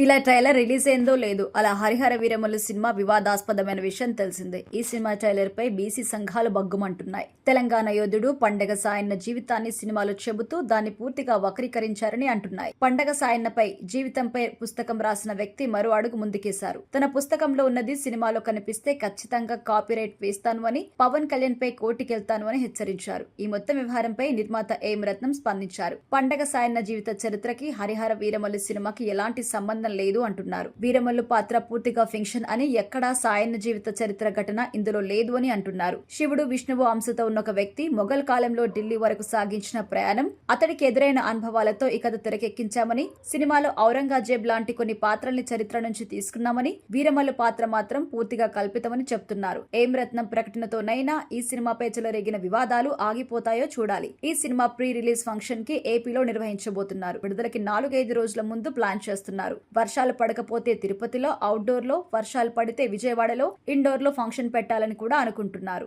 ఇలా trailer release అయిందో లేదు, అలా హరిహర వీరమల్లు సినిమా వివాదాస్పదమైన విషయం తెలిసిందే. ఈ సినిమా ట్రైలర్ పై బీసీ సంఘాలు బగ్గుమంటున్నాయి. తెలంగాణ యోధుడు పండగ సాయన్న జీవితాన్ని సినిమాలో చెబుతూ దాన్ని పూర్తిగా వక్రీకరించారని అంటున్నాయి. పండగ సాయన్నపై జీవితంపై పుస్తకం రాసిన వ్యక్తి మరో అడుగు ముందుకేశారు. తన పుస్తకంలో ఉన్నది సినిమాలో కనిపిస్తే ఖచ్చితంగా కాపీరైట్ వేస్తాను అని, పవన్ కళ్యాణ్ పై కోర్టుకెళ్తాను అని హెచ్చరించారు. ఈ మొత్తం వ్యవహారంపై నిర్మాత ఏం రత్నం స్పందించారు. పండగ సాయన్న జీవిత చరిత్రకి హరిహర వీరమల్లు సినిమాకి ఎలాంటి సంబంధం లేదు అంటున్నారు. వీరమల్లు పాత్ర పూర్తిగా ఫిక్షన్ అని, ఎక్కడా సాయన్న జీవిత చరిత్ర ఘటన ఇందులో లేదు అని అంటున్నారు. శివుడు విష్ణువు అంశతో ఉన్న ఒక వ్యక్తి మొఘల్ కాలంలో ఢిల్లీ వరకు సాగించిన ప్రయాణం, అతడికి ఎదురైన అనుభవాలతో ఈ కథ తెరకెక్కించామని, సినిమాలో ఔరంగజేబ్ లాంటి కొన్ని పాత్రల్ని చరిత్ర నుంచి తీసుకున్నామని, వీరమల్లు పాత్ర మాత్రం పూర్తిగా కల్పితమని చెప్తున్నారు. ఏం రత్నం ప్రకటనతోనైనా ఈ సినిమాపై చెలరేగిన వివాదాలు ఆగిపోతాయో చూడాలి. ఈ సినిమా ప్రీ రిలీజ్ ఫంక్షన్ కి ఏపీలో నిర్వహించబోతున్నారు. విడుదలకి 4-5 రోజుల ముందు ప్లాన్ చేస్తున్నారు. వర్షాలు పడకపోతే తిరుపతిలో అవుట్డోర్ లో, వర్షాలు పడితే విజయవాడలో ఇండోర్ లో ఫంక్షన్ పెట్టాలని కూడా అనుకుంటున్నారు.